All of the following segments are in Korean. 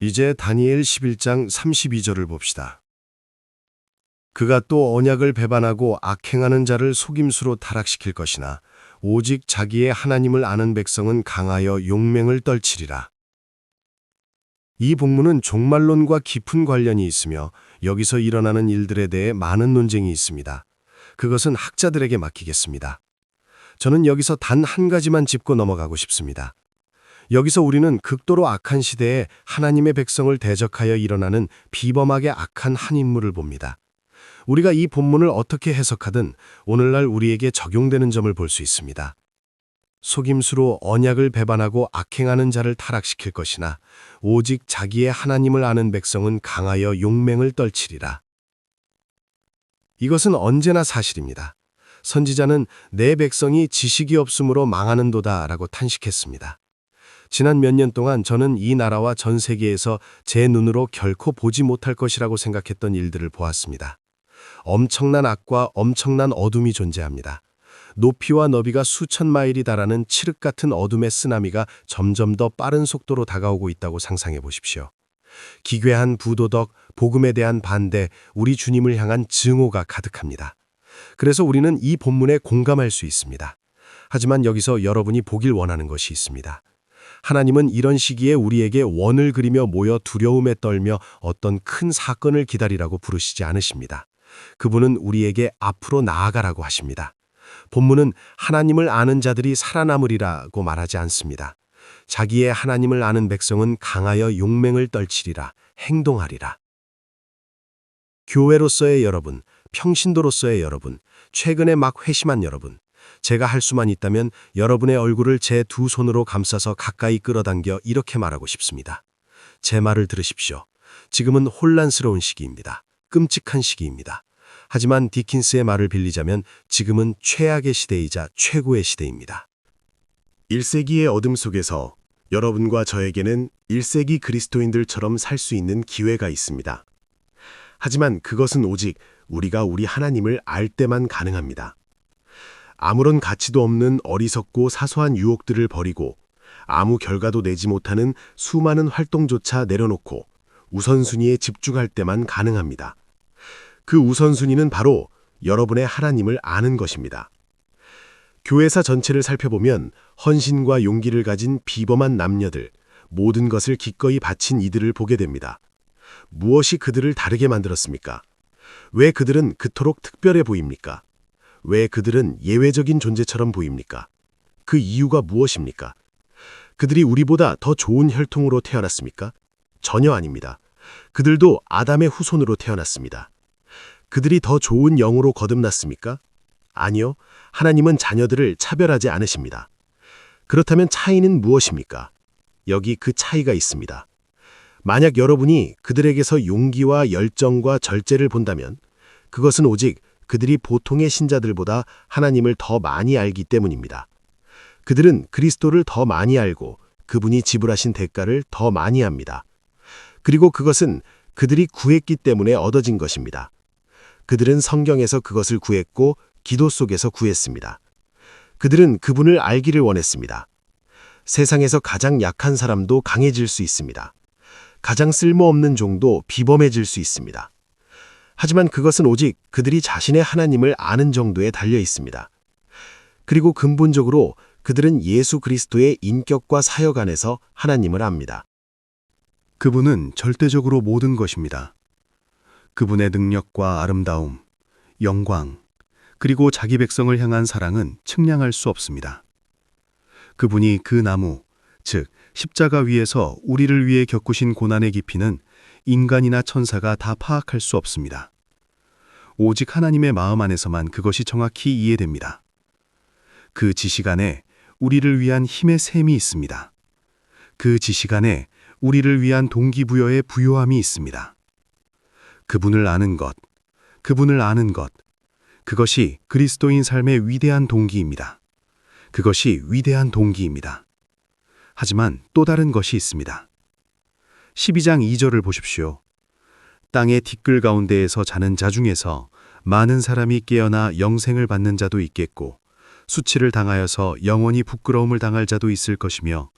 이제 다니엘 11장 32절을 봅시다. 그가 또 언약을 배반하고 악행하는 자를 속임수로 타락시킬 것이나 오직 자기의 하나님을 아는 백성은 강하여 용맹을 떨치리라. 이 본문은 종말론과 깊은 관련이 있으며 여기서 일어나는 일들에 대해 많은 논쟁이 있습니다. 그것은 학자들에게 맡기겠습니다. 저는 여기서 단 한 가지만 짚고 넘어가고 싶습니다. 여기서 우리는 극도로 악한 시대에 하나님의 백성을 대적하여 일어나는 비범하게 악한 한 인물을 봅니다. 우리가 이 본문을 어떻게 해석하든 오늘날 우리에게 적용되는 점을 볼 수 있습니다. 속임수로 언약을 배반하고 악행하는 자를 타락시킬 것이나 오직 자기의 하나님을 아는 백성은 강하여 용맹을 떨치리라. 이것은 언제나 사실입니다. 선지자는 내 백성이 지식이 없으므로 망하는도다 라고 탄식했습니다. 지난 몇 년 동안 저는 이 나라와 전 세계에서 제 눈으로 결코 보지 못할 것이라고 생각했던 일들을 보았습니다. 엄청난 악과 엄청난 어둠이 존재합니다. 높이와 너비가 수천 마일이 달하는 칠흑 같은 어둠의 쓰나미가 점점 더 빠른 속도로 다가오고 있다고 상상해 보십시오. 기괴한 부도덕, 복음에 대한 반대, 우리 주님을 향한 증오가 가득합니다. 그래서 우리는 이 본문에 공감할 수 있습니다. 하지만 여기서 여러분이 보길 원하는 것이 있습니다. 하나님은 이런 시기에 우리에게 원을 그리며 모여 두려움에 떨며 어떤 큰 사건을 기다리라고 부르시지 않으십니다. 그분은 우리에게 앞으로 나아가라고 하십니다. 본문은 하나님을 아는 자들이 살아남으리라고 말하지 않습니다. 자기의 하나님을 아는 백성은 강하여 용맹을 떨치리라, 행동하리라. 교회로서의 여러분, 평신도로서의 여러분, 최근에 막 회심한 여러분, 제가 할 수만 있다면 여러분의 얼굴을 제 두 손으로 감싸서 가까이 끌어당겨 이렇게 말하고 싶습니다. 제 말을 들으십시오. 지금은 혼란스러운 시기입니다. 끔찍한 시기입니다. 하지만 디킨스의 말을 빌리자면 지금은 최악의 시대이자 최고의 시대입니다. 1세기의 어둠 속에서 여러분과 저에게는 1세기 그리스도인들처럼 살 수 있는 기회가 있습니다. 하지만 그것은 오직 우리가 우리 하나님을 알 때만 가능합니다. 아무런 가치도 없는 어리석고 사소한 유혹들을 버리고 아무 결과도 내지 못하는 수많은 활동조차 내려놓고 우선순위에 집중할 때만 가능합니다. 그 우선순위는 바로 여러분의 하나님을 아는 것입니다. 교회사 전체를 살펴보면 헌신과 용기를 가진 비범한 남녀들, 모든 것을 기꺼이 바친 이들을 보게 됩니다. 무엇이 그들을 다르게 만들었습니까? 왜 그들은 그토록 특별해 보입니까? 왜 그들은 예외적인 존재처럼 보입니까? 그 이유가 무엇입니까? 그들이 우리보다 더 좋은 혈통으로 태어났습니까? 전혀 아닙니다. 그들도 아담의 후손으로 태어났습니다. 그들이 더 좋은 영으로 거듭났습니까? 아니요. 하나님은 자녀들을 차별하지 않으십니다. 그렇다면 차이는 무엇입니까? 여기 그 차이가 있습니다. 만약 여러분이 그들에게서 용기와 열정과 절제를 본다면 그것은 오직 그들이 보통의 신자들보다 하나님을 더 많이 알기 때문입니다. 그들은 그리스도를 더 많이 알고 그분이 지불하신 대가를 더 많이 합니다. 그리고 그것은 그들이 구했기 때문에 얻어진 것입니다. 그들은 성경에서 그것을 구했고 기도 속에서 구했습니다. 그들은 그분을 알기를 원했습니다. 세상에서 가장 약한 사람도 강해질 수 있습니다. 가장 쓸모없는 종도 비범해질 수 있습니다. 하지만 그것은 오직 그들이 자신의 하나님을 아는 정도에 달려 있습니다. 그리고 근본적으로 그들은 예수 그리스도의 인격과 사역 안에서 하나님을 압니다. 그분은 절대적으로 모든 것입니다. 그분의 능력과 아름다움, 영광, 그리고 자기 백성을 향한 사랑은 측량할 수 없습니다. 그분이 그 나무, 즉 십자가 위에서 우리를 위해 겪으신 고난의 깊이는 인간이나 천사가 다 파악할 수 없습니다. 오직 하나님의 마음 안에서만 그것이 정확히 이해됩니다. 그 지식 안에 우리를 위한 힘의 샘이 있습니다. 그 지식 안에 우리를 위한 동기부여의 부요함이 있습니다. 그분을 아는 것, 그분을 아는 것, 그것이 그리스도인 삶의 위대한 동기입니다. 그것이 위대한 동기입니다. 하지만 또 다른 것이 있습니다. 12장 2절을 보십시오. 땅의 티끌 가운데에서 자는 자 중에서 많은 사람이 깨어나 영생을 받는 자도 있겠고 수치를 당하여서 영원히 부끄러움을 당할 자도 있을 것이며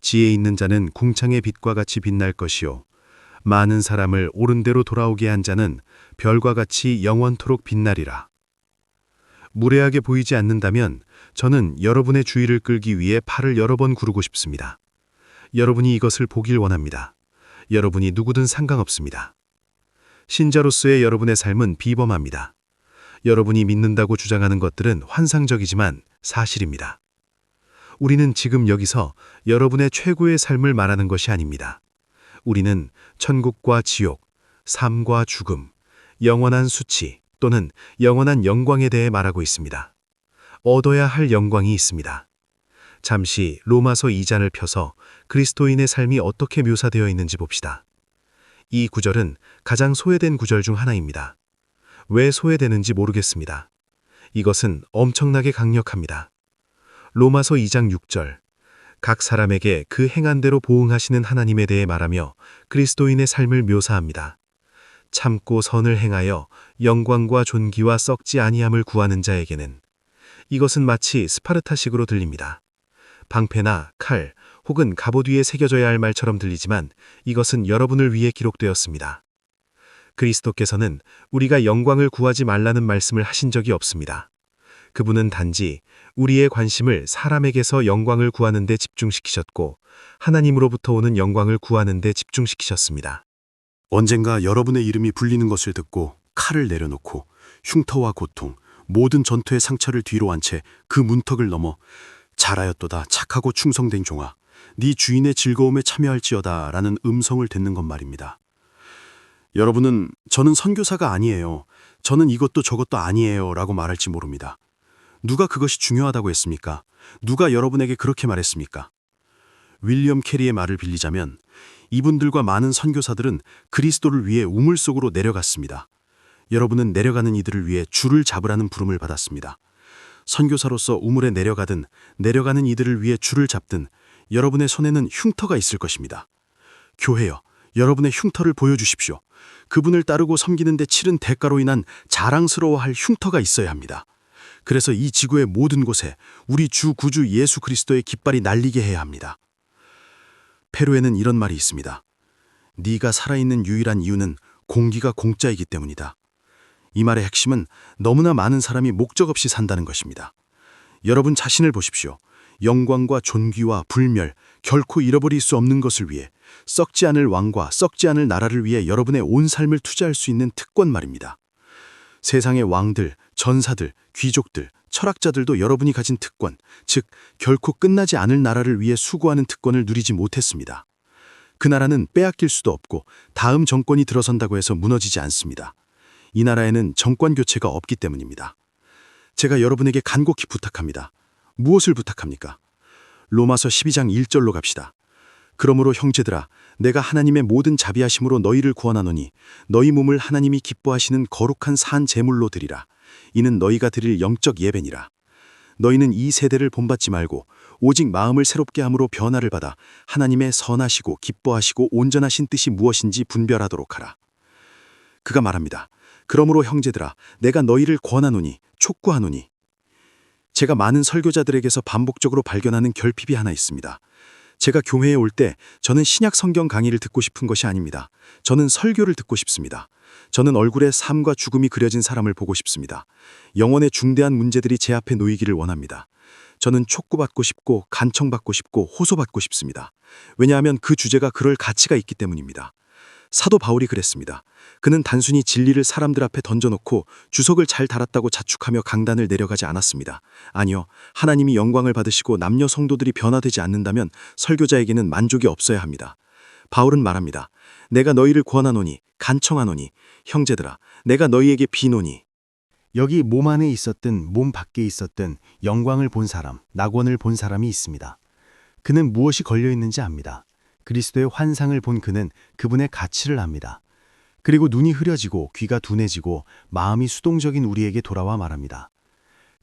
지혜 있는 자는 궁창의 빛과 같이 빛날 것이요 많은 사람을 옳은 대로 돌아오게 한 자는 별과 같이 영원토록 빛나리라. 무례하게 보이지 않는다면 저는 여러분의 주의를 끌기 위해 팔을 여러 번 구르고 싶습니다. 여러분이 이것을 보길 원합니다. 여러분이 누구든 상관없습니다. 신자로서의 여러분의 삶은 비범합니다. 여러분이 믿는다고 주장하는 것들은 환상적이지만 사실입니다. 우리는 지금 여기서 여러분의 최고의 삶을 말하는 것이 아닙니다. 우리는 천국과 지옥, 삶과 죽음, 영원한 수치 또는 영원한 영광에 대해 말하고 있습니다. 얻어야 할 영광이 있습니다. 잠시 로마서 2장을 펴서 그리스도인의 삶이 어떻게 묘사되어 있는지 봅시다. 이 구절은 가장 소외된 구절 중 하나입니다. 왜 소외되는지 모르겠습니다. 이것은 엄청나게 강력합니다. 로마서 2장 6절, 각 사람에게 그 행한 대로 보응하시는 하나님에 대해 말하며 그리스도인의 삶을 묘사합니다. 참고 선을 행하여 영광과 존귀와 썩지 아니함을 구하는 자에게는 이것은 마치 스파르타식으로 들립니다. 방패나 칼 혹은 갑옷 위에 새겨져야 할 말처럼 들리지만 이것은 여러분을 위해 기록되었습니다. 그리스도께서는 우리가 영광을 구하지 말라는 말씀을 하신 적이 없습니다. 그분은 단지 우리의 관심을 사람에게서 영광을 구하는 데 집중시키셨고 하나님으로부터 오는 영광을 구하는 데 집중시키셨습니다. 언젠가 여러분의 이름이 불리는 것을 듣고 칼을 내려놓고 흉터와 고통, 모든 전투의 상처를 뒤로 한 채 그 문턱을 넘어 잘하였도다 착하고 충성된 종아, 네 주인의 즐거움에 참여할지어다 라는 음성을 듣는 것 말입니다. 여러분은 저는 선교사가 아니에요. 저는 이것도 저것도 아니에요 라고 말할지 모릅니다. 누가 그것이 중요하다고 했습니까? 누가 여러분에게 그렇게 말했습니까? 윌리엄 캐리의 말을 빌리자면 이분들과 많은 선교사들은 그리스도를 위해 우물 속으로 내려갔습니다. 여러분은 내려가는 이들을 위해 줄을 잡으라는 부름을 받았습니다. 선교사로서 우물에 내려가든 내려가는 이들을 위해 줄을 잡든 여러분의 손에는 흉터가 있을 것입니다. 교회여, 여러분의 흉터를 보여주십시오. 그분을 따르고 섬기는 데 치른 대가로 인한 자랑스러워할 흉터가 있어야 합니다. 그래서 이 지구의 모든 곳에 우리 주 구주 예수 그리스도의 깃발이 날리게 해야 합니다. 페루에는 이런 말이 있습니다. 네가 살아있는 유일한 이유는 공기가 공짜이기 때문이다. 이 말의 핵심은 너무나 많은 사람이 목적 없이 산다는 것입니다. 여러분 자신을 보십시오. 영광과 존귀와 불멸, 결코 잃어버릴 수 없는 것을 위해 썩지 않을 왕과 썩지 않을 나라를 위해 여러분의 온 삶을 투자할 수 있는 특권 말입니다. 세상의 왕들, 전사들, 귀족들, 철학자들도 여러분이 가진 특권, 즉 결코 끝나지 않을 나라를 위해 수고하는 특권을 누리지 못했습니다. 그 나라는 빼앗길 수도 없고 다음 정권이 들어선다고 해서 무너지지 않습니다. 이 나라에는 정권 교체가 없기 때문입니다. 제가 여러분에게 간곡히 부탁합니다. 무엇을 부탁합니까? 로마서 12장 1절로 갑시다. 그러므로 형제들아, 내가 하나님의 모든 자비하심으로 너희를 구원하노니 너희 몸을 하나님이 기뻐하시는 거룩한 산 제물로 드리라. 이는 너희가 드릴 영적 예배니라. 너희는 이 세대를 본받지 말고 오직 마음을 새롭게 함으로 변화를 받아 하나님의 선하시고 기뻐하시고 온전하신 뜻이 무엇인지 분별하도록 하라. 그가 말합니다. 그러므로 형제들아, 내가 너희를 권하노니 촉구하노니. 제가 많은 설교자들에게서 반복적으로 발견하는 결핍이 하나 있습니다. 제가 교회에 올 때 저는 신약 성경 강의를 듣고 싶은 것이 아닙니다. 저는 설교를 듣고 싶습니다. 저는 얼굴에 삶과 죽음이 그려진 사람을 보고 싶습니다. 영혼의 중대한 문제들이 제 앞에 놓이기를 원합니다. 저는 촉구받고 싶고 간청받고 싶고 호소받고 싶습니다. 왜냐하면 그 주제가 그럴 가치가 있기 때문입니다. 사도 바울이 그랬습니다. 그는 단순히 진리를 사람들 앞에 던져놓고 주석을 잘 달았다고 자축하며 강단을 내려가지 않았습니다. 아니요, 하나님이 영광을 받으시고 남녀 성도들이 변화되지 않는다면 설교자에게는 만족이 없어야 합니다. 바울은 말합니다. 내가 너희를 권하노니 간청하노니 형제들아, 내가 너희에게 비노니. 여기 몸 안에 있었든 몸 밖에 있었든 영광을 본 사람, 낙원을 본 사람이 있습니다. 그는 무엇이 걸려 있는지 압니다. 그리스도의 환상을 본 그는 그분의 가치를 압니다. 그리고 눈이 흐려지고 귀가 둔해지고 마음이 수동적인 우리에게 돌아와 말합니다.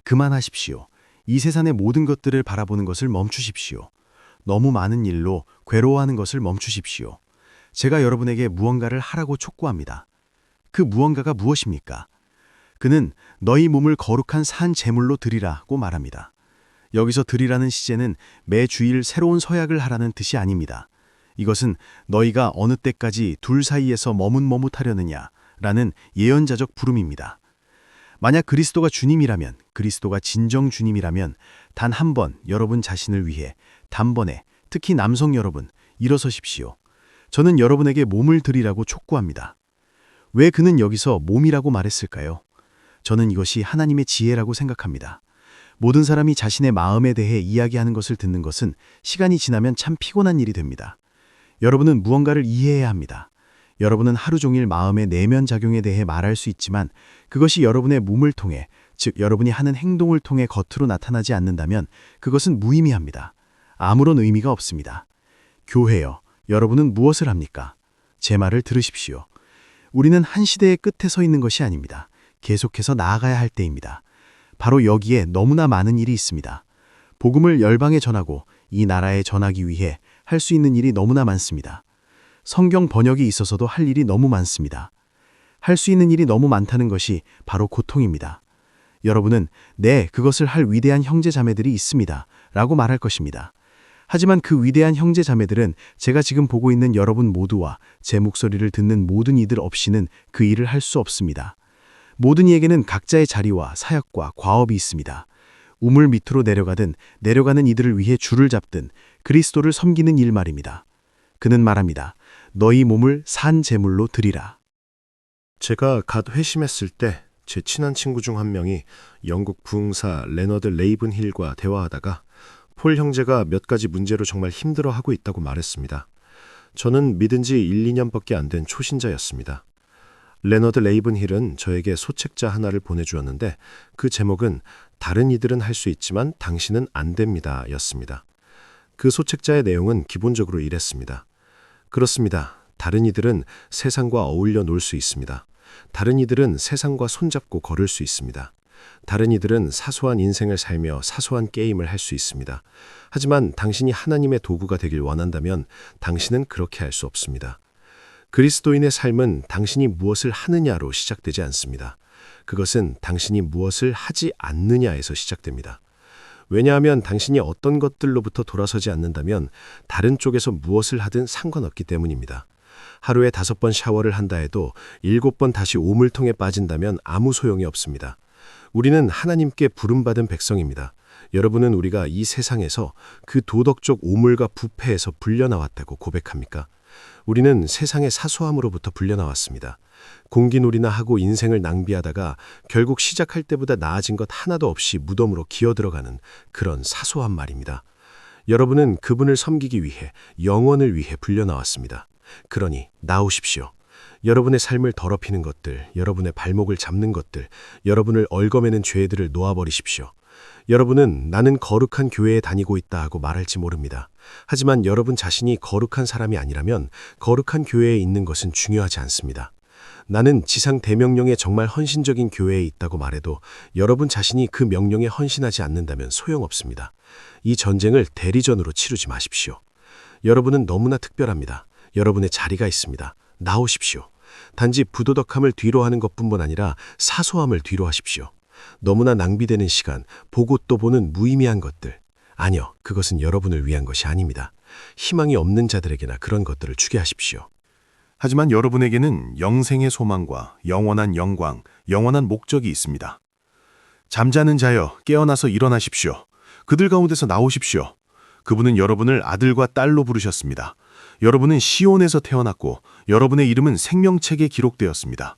그만하십시오. 이 세상의 모든 것들을 바라보는 것을 멈추십시오. 너무 많은 일로 괴로워하는 것을 멈추십시오. 제가 여러분에게 무언가를 하라고 촉구합니다. 그 무언가가 무엇입니까? 그는 너희 몸을 거룩한 산 제물로 드리라고 말합니다. 여기서 드리라는 시제는 매 주일 새로운 서약을 하라는 뜻이 아닙니다. 이것은 너희가 어느 때까지 둘 사이에서 머뭇머뭇하려느냐 라는 예언자적 부름입니다. 만약 그리스도가 주님이라면, 그리스도가 진정 주님이라면 단 한 번 여러분 자신을 위해 단번에, 특히 남성 여러분, 일어서십시오. 저는 여러분에게 몸을 드리라고 촉구합니다. 왜 그는 여기서 몸이라고 말했을까요? 저는 이것이 하나님의 지혜라고 생각합니다. 모든 사람이 자신의 마음에 대해 이야기하는 것을 듣는 것은 시간이 지나면 참 피곤한 일이 됩니다. 여러분은 무언가를 이해해야 합니다. 여러분은 하루 종일 마음의 내면 작용에 대해 말할 수 있지만 그것이 여러분의 몸을 통해, 즉 여러분이 하는 행동을 통해 겉으로 나타나지 않는다면 그것은 무의미합니다. 아무런 의미가 없습니다. 교회여, 여러분은 무엇을 합니까? 제 말을 들으십시오. 우리는 한 시대의 끝에 서 있는 것이 아닙니다. 계속해서 나아가야 할 때입니다. 바로 여기에 너무나 많은 일이 있습니다. 복음을 열방에 전하고 이 나라에 전하기 위해 할 수 있는 일이 너무나 많습니다. 성경 번역이 있어서도 할 일이 너무 많습니다. 할 수 있는 일이 너무 많다는 것이 바로 고통입니다. 여러분은 네, 그것을 할 위대한 형제 자매들이 있습니다 라고 말할 것입니다. 하지만 그 위대한 형제 자매들은 제가 지금 보고 있는 여러분 모두와 제 목소리를 듣는 모든 이들 없이는 그 일을 할 수 없습니다. 모든 이에게는 각자의 자리와 사역과 과업이 있습니다. 우물 밑으로 내려가는 이들을 위해 줄을 잡든 그리스도를 섬기는 일 말입니다. 그는 말합니다. 너희 몸을 산 제물로 드리라. 제가 갓 회심했을 때 제 친한 친구 중 한 명이 영국 부흥사 레너드 레이븐힐과 대화하다가 폴 형제가 몇 가지 문제로 정말 힘들어하고 있다고 말했습니다. 저는 믿은 지 1, 2년밖에 안 된 초신자였습니다. 레너드 레이븐힐은 저에게 소책자 하나를 보내주었는데 그 제목은 다른 이들은 할 수 있지만 당신은 안 됩니다 였습니다. 그 소책자의 내용은 기본적으로 이랬습니다. 그렇습니다. 다른 이들은 세상과 어울려 놀 수 있습니다. 다른 이들은 세상과 손잡고 걸을 수 있습니다. 다른 이들은 사소한 인생을 살며 사소한 게임을 할 수 있습니다. 하지만 당신이 하나님의 도구가 되길 원한다면 당신은 그렇게 할 수 없습니다. 그리스도인의 삶은 당신이 무엇을 하느냐로 시작되지 않습니다. 그것은 당신이 무엇을 하지 않느냐에서 시작됩니다. 왜냐하면 당신이 어떤 것들로부터 돌아서지 않는다면 다른 쪽에서 무엇을 하든 상관없기 때문입니다. 하루에 5번 샤워를 한다 해도 7번 다시 오물통에 빠진다면 아무 소용이 없습니다. 우리는 하나님께 부름받은 백성입니다. 여러분은 우리가 이 세상에서 그 도덕적 오물과 부패에서 불려나왔다고 고백합니까? 우리는 세상의 사소함으로부터 불려나왔습니다. 공기놀이나 하고 인생을 낭비하다가 결국 시작할 때보다 나아진 것 하나도 없이 무덤으로 기어들어가는 그런 사소한 말입니다. 여러분은 그분을 섬기기 위해, 영원을 위해 불려나왔습니다. 그러니 나오십시오. 여러분의 삶을 더럽히는 것들, 여러분의 발목을 잡는 것들, 여러분을 얽어매는 죄들을 놓아버리십시오. 여러분은 나는 거룩한 교회에 다니고 있다 하고 말할지 모릅니다. 하지만 여러분 자신이 거룩한 사람이 아니라면 거룩한 교회에 있는 것은 중요하지 않습니다. 나는 지상 대명령에 정말 헌신적인 교회에 있다고 말해도 여러분 자신이 그 명령에 헌신하지 않는다면 소용없습니다. 이 전쟁을 대리전으로 치르지 마십시오. 여러분은 너무나 특별합니다. 여러분의 자리가 있습니다. 나오십시오. 단지 부도덕함을 뒤로 하는 것뿐만 아니라 사소함을 뒤로 하십시오. 너무나 낭비되는 시간, 보고 또 보는 무의미한 것들. 아니요, 그것은 여러분을 위한 것이 아닙니다. 희망이 없는 자들에게나 그런 것들을 주게 하십시오. 하지만 여러분에게는 영생의 소망과 영원한 영광, 영원한 목적이 있습니다. 잠자는 자여 깨어나서 일어나십시오. 그들 가운데서 나오십시오. 그분은 여러분을 아들과 딸로 부르셨습니다. 여러분은 시온에서 태어났고 여러분의 이름은 생명책에 기록되었습니다.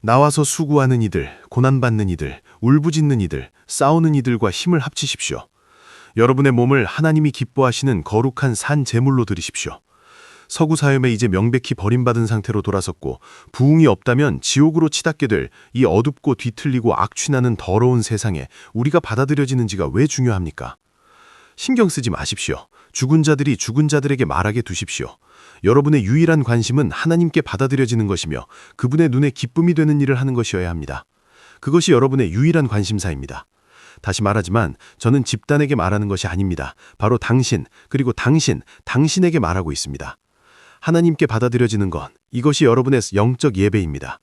나와서 수고하는 이들, 고난받는 이들, 울부짖는 이들, 싸우는 이들과 힘을 합치십시오. 여러분의 몸을 하나님이 기뻐하시는 거룩한 산 제물로 드리십시오. 서구 사회에 이제 명백히 버림받은 상태로 돌아섰고 부흥이 없다면 지옥으로 치닫게 될 이 어둡고 뒤틀리고 악취나는 더러운 세상에 우리가 받아들여지는지가 왜 중요합니까? 신경 쓰지 마십시오. 죽은 자들이 죽은 자들에게 말하게 두십시오. 여러분의 유일한 관심은 하나님께 받아들여지는 것이며 그분의 눈에 기쁨이 되는 일을 하는 것이어야 합니다. 그것이 여러분의 유일한 관심사입니다. 다시 말하지만 저는 집단에게 말하는 것이 아닙니다. 바로 당신, 그리고 당신에게 말하고 있습니다. 하나님께 받아들여지는 것, 이것이 여러분의 영적 예배입니다.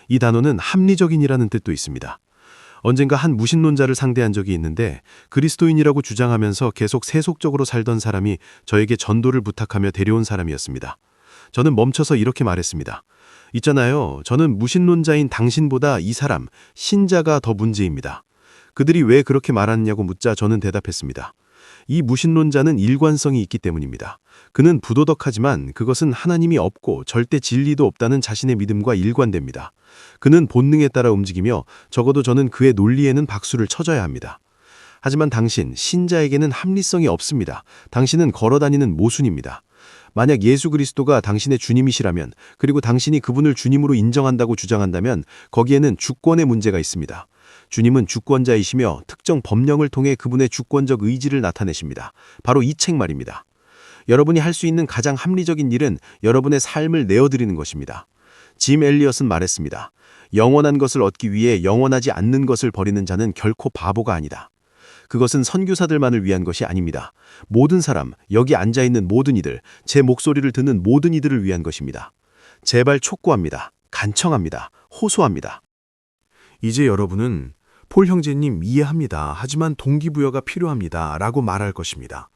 이 단어는 합리적인이라는 뜻도 있습니다. 언젠가 한 무신론자를 상대한 적이 있는데 그리스도인이라고 주장하면서 계속 세속적으로 살던 사람이 저에게 전도를 부탁하며 데려온 사람이었습니다. 저는 멈춰서 이렇게 말했습니다. 있잖아요. 저는 무신론자인 당신보다 이 사람, 신자가 더 문제입니다. 그들이 왜 그렇게 말하느냐고 묻자 저는 대답했습니다. 이 무신론자는 일관성이 있기 때문입니다. 그는 부도덕하지만 그것은 하나님이 없고 절대 진리도 없다는 자신의 믿음과 일관됩니다. 그는 본능에 따라 움직이며 적어도 저는 그의 논리에는 박수를 쳐줘야 합니다. 하지만 당신, 신자에게는 합리성이 없습니다. 당신은 걸어다니는 모순입니다. 만약 예수 그리스도가 당신의 주님이시라면, 그리고 당신이 그분을 주님으로 인정한다고 주장한다면 거기에는 주권의 문제가 있습니다. 주님은 주권자이시며 특정 법령을 통해 그분의 주권적 의지를 나타내십니다. 바로 이 책 말입니다. 여러분이 할 수 있는 가장 합리적인 일은 여러분의 삶을 내어드리는 것입니다. 짐 엘리엇은 말했습니다. 영원한 것을 얻기 위해 영원하지 않는 것을 버리는 자는 결코 바보가 아니다. 그것은 선교사들만을 위한 것이 아닙니다. 모든 사람, 여기 앉아있는 모든 이들, 제 목소리를 듣는 모든 이들을 위한 것입니다. 제발 촉구합니다. 간청합니다. 호소합니다. 이제 여러분은 폴 형제님 이해합니다. 하지만 동기부여가 필요합니다. 라고 말할 것입니다.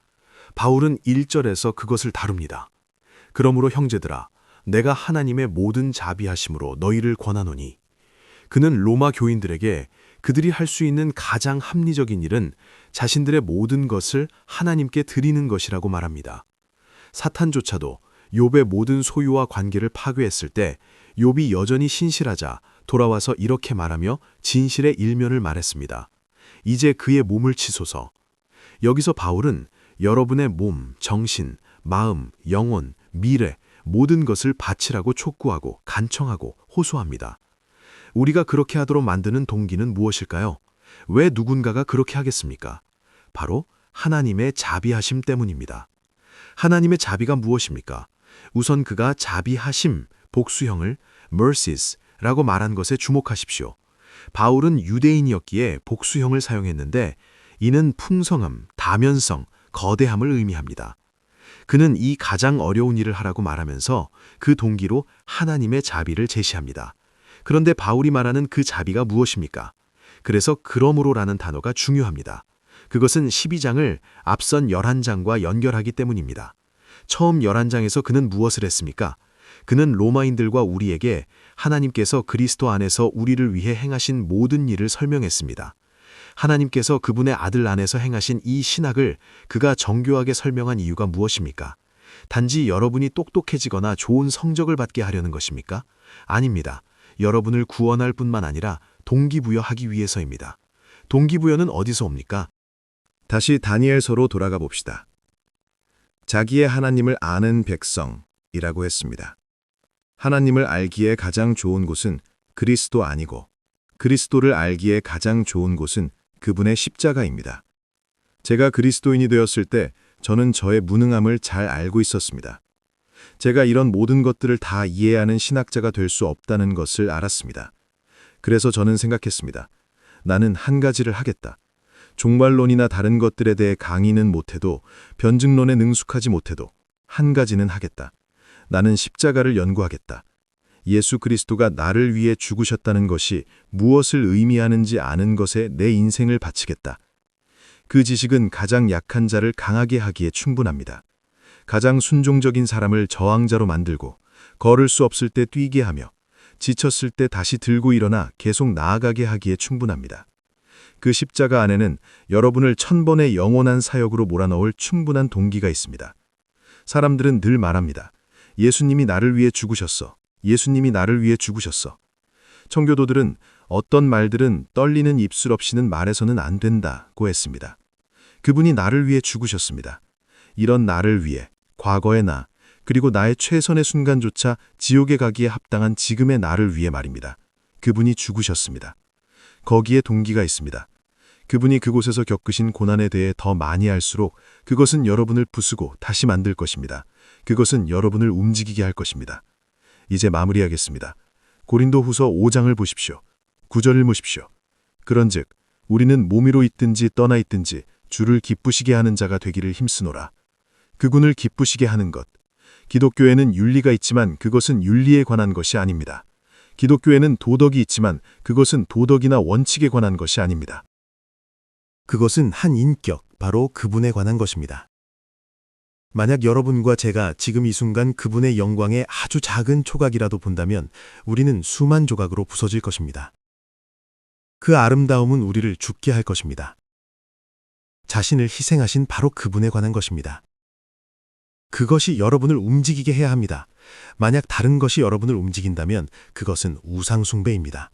바울은 1절에서 그것을 다룹니다. 그러므로 형제들아, 내가 하나님의 모든 자비하심으로 너희를 권하노니. 그는 로마 교인들에게 그들이 할 수 있는 가장 합리적인 일은 자신들의 모든 것을 하나님께 드리는 것이라고 말합니다. 사탄조차도 욥의 모든 소유와 관계를 파괴했을 때 욥이 여전히 신실하자 돌아와서 이렇게 말하며 진실의 일면을 말했습니다. 이제 그의 몸을 치소서. 여기서 바울은 여러분의 몸, 정신, 마음, 영혼, 미래, 모든 것을 바치라고 촉구하고 간청하고 호소합니다. 우리가 그렇게 하도록 만드는 동기는 무엇일까요? 왜 누군가가 그렇게 하겠습니까? 바로 하나님의 자비하심 때문입니다. 하나님의 자비가 무엇입니까? 우선 그가 자비하심, 복수형을 mercies라고 말한 것에 주목하십시오. 바울은 유대인이었기에 복수형을 사용했는데 이는 풍성함, 다면성, 거대함을 의미합니다. 그는 이 가장 어려운 일을 하라고 말하면서 그 동기로 하나님의 자비를 제시합니다. 그런데 바울이 말하는 그 자비가 무엇입니까? 그래서 그러므로라는 단어가 중요합니다. 그것은 12장을 앞선 11장과 연결하기 때문입니다. 처음 11장에서 그는 무엇을 했습니까? 그는 로마인들과 우리에게 하나님께서 그리스도 안에서 우리를 위해 행하신 모든 일을 설명했습니다. 하나님께서 그분의 아들 안에서 행하신 이 신학을 그가 정교하게 설명한 이유가 무엇입니까? 단지 여러분이 똑똑해지거나 좋은 성적을 받게 하려는 것입니까? 아닙니다. 여러분을 구원할 뿐만 아니라 동기부여하기 위해서입니다. 동기부여는 어디서 옵니까? 다시 다니엘서로 돌아가 봅시다. 자기의 하나님을 아는 백성이라고 했습니다. 하나님을 알기에 가장 좋은 곳은 그리스도 아니고 그리스도를 알기에 가장 좋은 곳은 그분의 십자가입니다. 제가 그리스도인이 되었을 때 저는 저의 무능함을 잘 알고 있었습니다. 제가 이런 모든 것들을 다 이해하는 신학자가 될 수 없다는 것을 알았습니다. 그래서 저는 생각했습니다. 나는 한 가지를 하겠다. 종말론이나 다른 것들에 대해 강의는 못해도 변증론에 능숙하지 못해도 한 가지는 하겠다. 나는 십자가를 연구하겠다. 예수 그리스도가 나를 위해 죽으셨다는 것이 무엇을 의미하는지 아는 것에 내 인생을 바치겠다. 그 지식은 가장 약한 자를 강하게 하기에 충분합니다. 가장 순종적인 사람을 저항자로 만들고 걸을 수 없을 때 뛰게 하며 지쳤을 때 다시 들고 일어나 계속 나아가게 하기에 충분합니다. 그 십자가 안에는 여러분을 1000번의 영원한 사역으로 몰아넣을 충분한 동기가 있습니다. 사람들은 늘 말합니다. 예수님이 나를 위해 죽으셨어. 예수님이 나를 위해 죽으셨어. 청교도들은 어떤 말들은 떨리는 입술 없이는 말해서는 안 된다고 했습니다. 그분이 나를 위해 죽으셨습니다. 이런 나를 위해, 과거의 나, 그리고 나의 최선의 순간조차 지옥에 가기에 합당한 지금의 나를 위해 말입니다. 그분이 죽으셨습니다. 거기에 동기가 있습니다. 그분이 그곳에서 겪으신 고난에 대해 더 많이 알수록 그것은 여러분을 부수고 다시 만들 것입니다. 그것은 여러분을 움직이게 할 것입니다. 이제 마무리하겠습니다. 고린도후서 5장을 보십시오. 9절을 보십시오. 그런즉 우리는 몸으로 있든지 떠나 있든지 주를 기쁘시게 하는 자가 되기를 힘쓰노라. 그분을 기쁘시게 하는 것. 기독교에는 윤리가 있지만 그것은 윤리에 관한 것이 아닙니다. 기독교에는 도덕이 있지만 그것은 도덕이나 원칙에 관한 것이 아닙니다. 그것은 한 인격, 바로 그분에 관한 것입니다. 만약 여러분과 제가 지금 이 순간 그분의 영광의 아주 작은 조각이라도 본다면 우리는 수만 조각으로 부서질 것입니다. 그 아름다움은 우리를 죽게 할 것입니다. 자신을 희생하신 바로 그분에 관한 것입니다. 그것이 여러분을 움직이게 해야 합니다. 만약 다른 것이 여러분을 움직인다면 그것은 우상숭배입니다.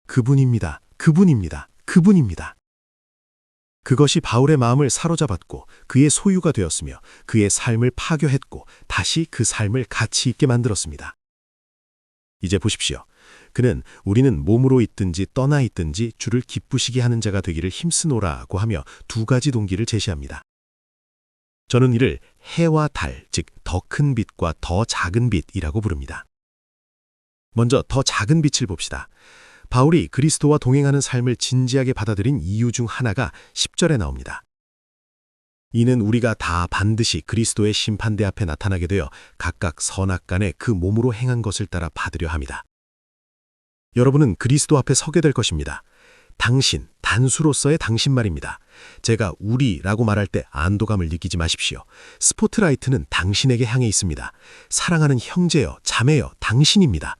그분입니다. 그분입니다. 그분입니다. 그것이 바울의 마음을 사로잡았고 그의 소유가 되었으며 그의 삶을 파괴했고 다시 그 삶을 가치 있게 만들었습니다. 이제 보십시오. 그는 우리는 몸으로 있든지 떠나 있든지 주를 기쁘시게 하는 자가 되기를 힘쓰노라고 하며 두 가지 동기를 제시합니다. 저는 이를 해와 달, 즉 더 큰 빛과 더 작은 빛이라고 부릅니다. 먼저 더 작은 빛을 봅시다. 바울이 그리스도와 동행하는 삶을 진지하게 받아들인 이유 중 하나가 10절에 나옵니다. 이는 우리가 다 반드시 그리스도의 심판대 앞에 나타나게 되어 각각 선악간에 그 몸으로 행한 것을 따라 받으려 함이다. 여러분은 그리스도 앞에 서게 될 것입니다. 당신, 단수로서의 당신 말입니다. 제가 우리라고 말할 때 안도감을 느끼지 마십시오. 스포트라이트는 당신에게 향해 있습니다. 사랑하는 형제여, 자매여, 당신입니다.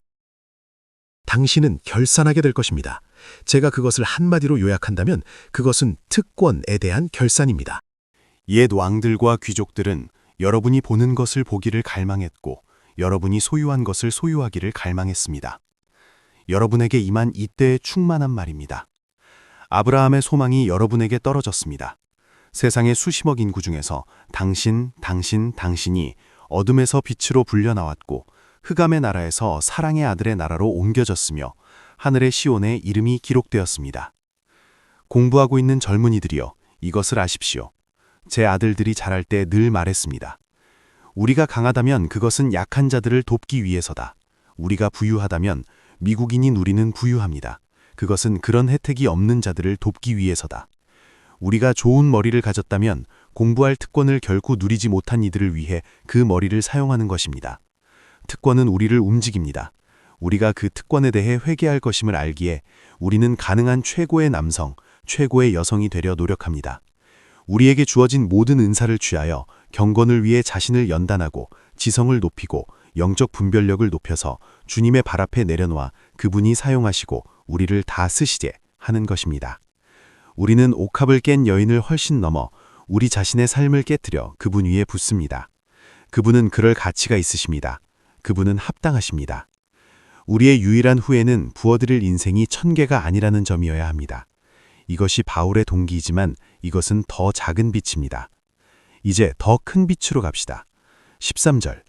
당신은 결산하게 될 것입니다. 제가 그것을 한마디로 요약한다면 그것은 특권에 대한 결산입니다. 옛 왕들과 귀족들은 여러분이 보는 것을 보기를 갈망했고 여러분이 소유한 것을 소유하기를 갈망했습니다. 여러분에게 임한 이때의 충만한 말입니다. 아브라함의 소망이 여러분에게 떨어졌습니다. 세상의 수십억 인구 중에서 당신이 어둠에서 빛으로 불려나왔고 흑암의 나라에서 사랑의 아들의 나라로 옮겨졌으며 하늘의 시온에 이름이 기록되었습니다. 공부하고 있는 젊은이들이여, 이것을 아십시오. 제 아들들이 자랄 때 늘 말했습니다. 우리가 강하다면 그것은 약한 자들을 돕기 위해서다. 우리가 부유하다면 미국인인 우리는 부유합니다. 그것은 그런 혜택이 없는 자들을 돕기 위해서다. 우리가 좋은 머리를 가졌다면 공부할 특권을 결코 누리지 못한 이들을 위해 그 머리를 사용하는 것입니다. 특권은 우리를 움직입니다. 우리가 그 특권에 대해 회개할 것임을 알기에 우리는 가능한 최고의 남성, 최고의 여성이 되려 노력합니다. 우리에게 주어진 모든 은사를 취하여 경건을 위해 자신을 연단하고 지성을 높이고 영적 분별력을 높여서 주님의 발 앞에 내려놓아 그분이 사용하시고 우리를 다 쓰시게 하는 것입니다. 우리는 옥합을 깬 여인을 훨씬 넘어 우리 자신의 삶을 깨뜨려 그분 위에 붓습니다. 그분은 그럴 가치가 있으십니다. 그분은 합당하십니다. 우리의 유일한 후회는 부어드릴 인생이 1000개가 아니라는 점이어야 합니다. 이것이 바울의 동기이지만 이것은 더 작은 빛입니다. 이제 더 큰 빛으로 갑시다. 13절.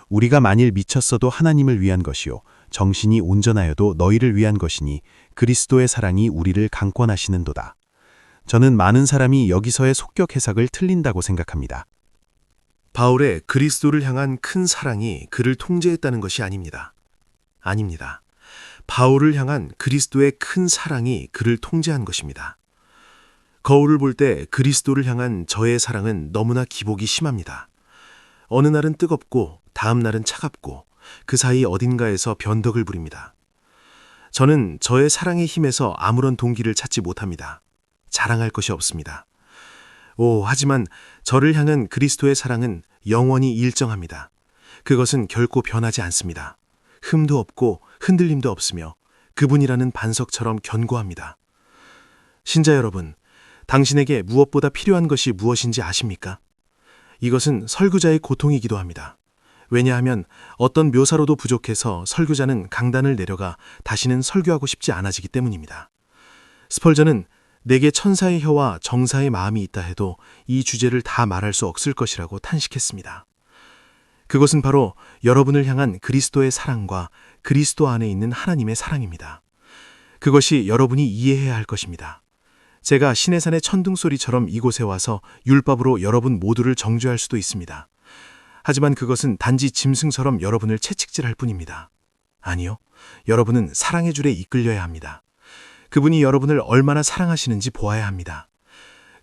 우리가 만일 미쳤어도 하나님을 위한 것이요 정신이 온전하여도 너희를 위한 것이니 그리스도의 사랑이 우리를 강권하시는도다. 저는 많은 사람이 여기서의 속격 해석을 틀린다고 생각합니다. 바울의 그리스도를 향한 큰 사랑이 그를 통제했다는 것이 아닙니다. 아닙니다. 바울을 향한 그리스도의 큰 사랑이 그를 통제한 것입니다. 거울을 볼 때 그리스도를 향한 저의 사랑은 너무나 기복이 심합니다. 어느 날은 뜨겁고 다음 날은 차갑고 그 사이 어딘가에서 변덕을 부립니다. 저는 저의 사랑의 힘에서 아무런 동기를 찾지 못합니다. 자랑할 것이 없습니다. 하지만 저를 향한 그리스도의 사랑은 영원히 일정합니다. 그것은 결코 변하지 않습니다. 흠도 없고 흔들림도 없으며 그분이라는 반석처럼 견고합니다. 신자 여러분, 당신에게 무엇보다 필요한 것이 무엇인지 아십니까? 이것은 설교자의 고통이기도 합니다. 왜냐하면 어떤 묘사로도 부족해서 설교자는 강단을 내려가 다시는 설교하고 싶지 않아지기 때문입니다. 스펄전은 내게 천사의 혀와 정사의 마음이 있다 해도 이 주제를 다 말할 수 없을 것이라고 탄식했습니다. 그것은 바로 여러분을 향한 그리스도의 사랑과 그리스도 안에 있는 하나님의 사랑입니다. 그것이 여러분이 이해해야 할 것입니다. 제가 시내산의 천둥소리처럼 이곳에 와서 율법으로 여러분 모두를 정죄할 수도 있습니다. 하지만 그것은 단지 짐승처럼 여러분을 채찍질할 뿐입니다. 아니요, 여러분은 사랑의 줄에 이끌려야 합니다. 그분이 여러분을 얼마나 사랑하시는지 보아야 합니다.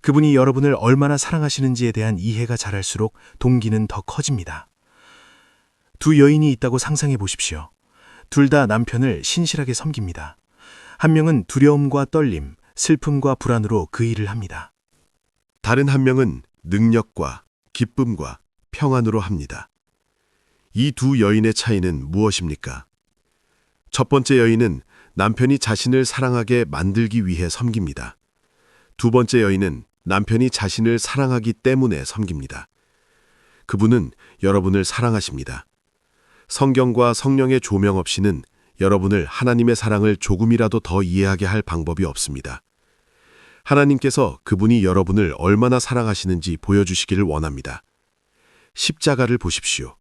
그분이 여러분을 얼마나 사랑하시는지에 대한 이해가 자랄수록 동기는 더 커집니다. 두 여인이 있다고 상상해 보십시오. 둘 다 남편을 신실하게 섬깁니다. 한 명은 두려움과 떨림, 슬픔과 불안으로 그 일을 합니다. 다른 한 명은 능력과 기쁨과 평안으로 합니다. 이 두 여인의 차이는 무엇입니까? 첫 번째 여인은 남편이 자신을 사랑하게 만들기 위해 섬깁니다. 두 번째 여인은 남편이 자신을 사랑하기 때문에 섬깁니다. 그분은 여러분을 사랑하십니다. 성경과 성령의 조명 없이는 여러분을 하나님의 사랑을 조금이라도 더 이해하게 할 방법이 없습니다. 하나님께서 그분이 여러분을 얼마나 사랑하시는지 보여주시기를 원합니다. 십자가를 보십시오.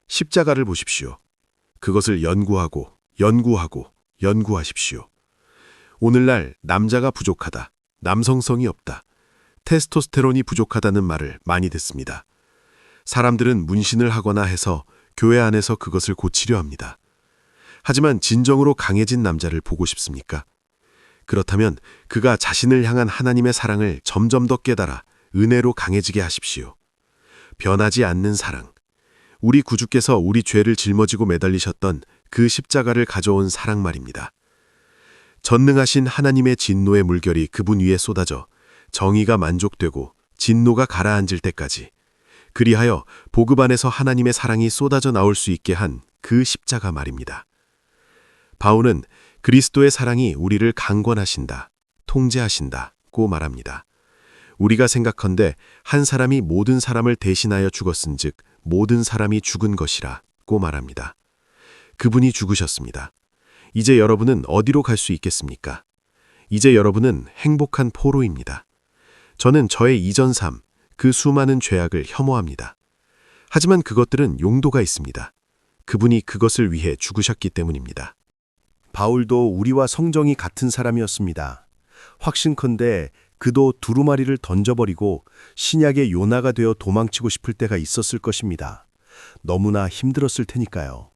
십자가를 보십시오. 그것을 연구하고 연구하십시오. 오늘날 남자가 부족하다, 남성성이 없다, 테스토스테론이 부족하다는 말을 많이 듣습니다. 사람들은 문신을 하거나 해서 교회 안에서 그것을 고치려 합니다. 하지만 진정으로 강해진 남자를 보고 싶습니까? 그렇다면 그가 자신을 향한 하나님의 사랑을 점점 더 깨달아 은혜로 강해지게 하십시오. 변하지 않는 사랑. 우리 구주께서 우리 죄를 짊어지고 매달리셨던 그 십자가를 가져온 사랑 말입니다. 전능하신 하나님의 진노의 물결이 그분 위에 쏟아져 정의가 만족되고 진노가 가라앉을 때까지, 그리하여 복음 안에서 하나님의 사랑이 쏟아져 나올 수 있게 한 그 십자가 말입니다. 바울은 그리스도의 사랑이 우리를 강권하신다, 통제하신다고 말합니다. 우리가 생각컨대 한 사람이 모든 사람을 대신하여 죽었은즉 모든 사람이 죽은 것이라고 말합니다. 그분이 죽으셨습니다. 이제 여러분은 어디로 갈 수 있겠습니까? 이제 여러분은 행복한 포로입니다. 저는 저의 이전 삶, 그 수많은 죄악을 혐오합니다. 하지만 그것들은 용도가 있습니다. 그분이 그것을 위해 죽으셨기 때문입니다. 바울도 우리와 성정이 같은 사람이었습니다. 확신컨대 그도 두루마리를 던져버리고 신약의 요나가 되어 도망치고 싶을 때가 있었을 것입니다. 너무나 힘들었을 테니까요.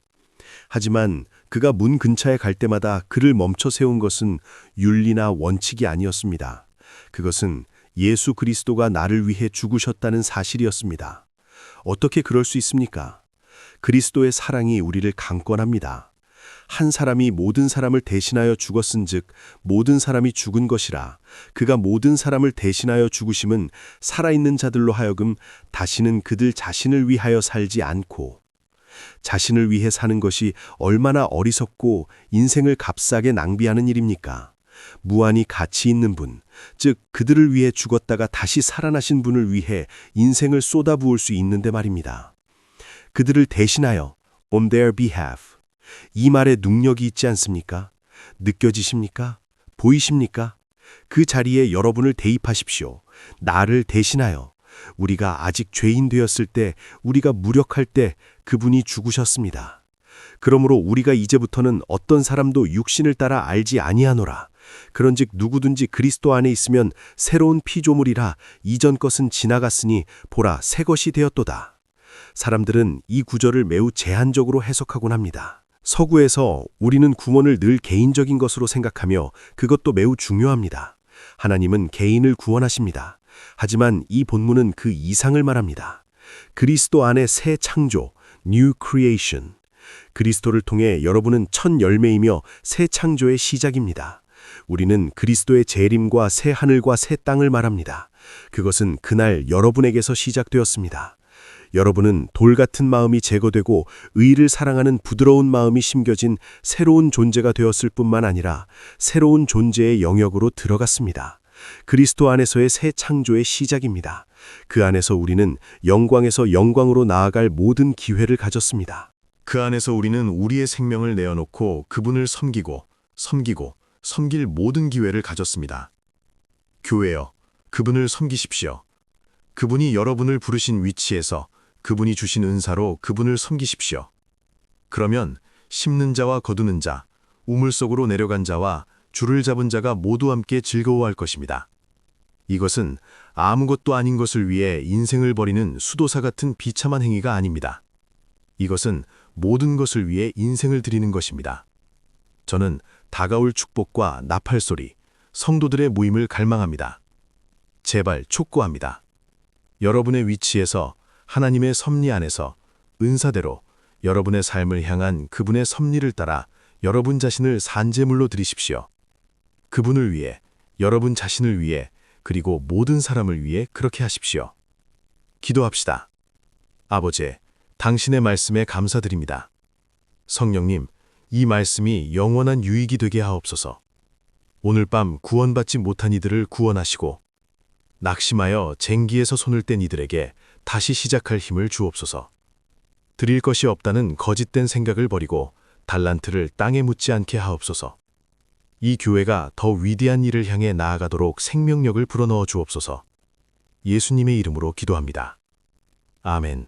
하지만 그가 문 근처에 갈 때마다 그를 멈춰 세운 것은 윤리나 원칙이 아니었습니다. 그것은 예수 그리스도가 나를 위해 죽으셨다는 사실이었습니다. 어떻게 그럴 수 있습니까? 그리스도의 사랑이 우리를 강권합니다. 한 사람이 모든 사람을 대신하여 죽었은즉 모든 사람이 죽은 것이라. 그가 모든 사람을 대신하여 죽으심은 살아있는 자들로 하여금 다시는 그들 자신을 위하여 살지 않고, 자신을 위해 사는 것이 얼마나 어리석고 인생을 값싸게 낭비하는 일입니까? 무한히 가치 있는 분, 즉 그들을 위해 죽었다가 다시 살아나신 분을 위해 인생을 쏟아부을 수 있는데 말입니다. 그들을 대신하여 on their behalf. 이 말에 능력이 있지 않습니까? 느껴지십니까? 보이십니까? 그 자리에 여러분을 대입하십시오. 나를 대신하여. 우리가 아직 죄인 되었을 때, 우리가 무력할 때 그분이 죽으셨습니다. 그러므로 우리가 이제부터는 어떤 사람도 육신을 따라 알지 아니하노라. 그런즉 누구든지 그리스도 안에 있으면 새로운 피조물이라. 이전 것은 지나갔으니 보라 새 것이 되었도다. 사람들은 이 구절을 매우 제한적으로 해석하곤 합니다. 서구에서 우리는 구원을 늘 개인적인 것으로 생각하며 그것도 매우 중요합니다. 하나님은 개인을 구원하십니다. 하지만 이 본문은 그 이상을 말합니다. 그리스도 안에 새 창조, New Creation. 그리스도를 통해 여러분은 첫 열매이며 새 창조의 시작입니다. 우리는 그리스도의 재림과 새 하늘과 새 땅을 말합니다. 그것은 그날 여러분에게서 시작되었습니다. 여러분은 돌 같은 마음이 제거되고 의를 사랑하는 부드러운 마음이 심겨진 새로운 존재가 되었을 뿐만 아니라 새로운 존재의 영역으로 들어갔습니다. 그리스도 안에서의 새 창조의 시작입니다. 그 안에서 우리는 영광에서 영광으로 나아갈 모든 기회를 가졌습니다. 그 안에서 우리는 우리의 생명을 내어놓고 그분을 섬길 모든 기회를 가졌습니다. 교회여, 그분을 섬기십시오. 그분이 여러분을 부르신 위치에서 그분이 주신 은사로 그분을 섬기십시오. 그러면 심는 자와 거두는 자, 우물 속으로 내려간 자와 줄을 잡은 자가 모두 함께 즐거워할 것입니다. 이것은 아무것도 아닌 것을 위해 인생을 버리는 수도사 같은 비참한 행위가 아닙니다. 이것은 모든 것을 위해 인생을 드리는 것입니다. 저는 다가올 축복과 나팔 소리, 성도들의 모임을 갈망합니다. 제발 촉구합니다. 여러분의 위치에서 하나님의 섭리 안에서 은사대로 여러분의 삶을 향한 그분의 섭리를 따라 여러분 자신을 산제물로 드리십시오. 그분을 위해, 여러분 자신을 위해, 그리고 모든 사람을 위해 그렇게 하십시오. 기도합시다. 아버지, 당신의 말씀에 감사드립니다. 성령님, 이 말씀이 영원한 유익이 되게 하옵소서. 오늘 밤 구원받지 못한 이들을 구원하시고 낙심하여 쟁기에서 손을 뗀 이들에게 다시 시작할 힘을 주옵소서. 드릴 것이 없다는 거짓된 생각을 버리고 달란트를 땅에 묻지 않게 하옵소서. 이 교회가 더 위대한 일을 향해 나아가도록 생명력을 불어넣어 주옵소서. 예수님의 이름으로 기도합니다. 아멘.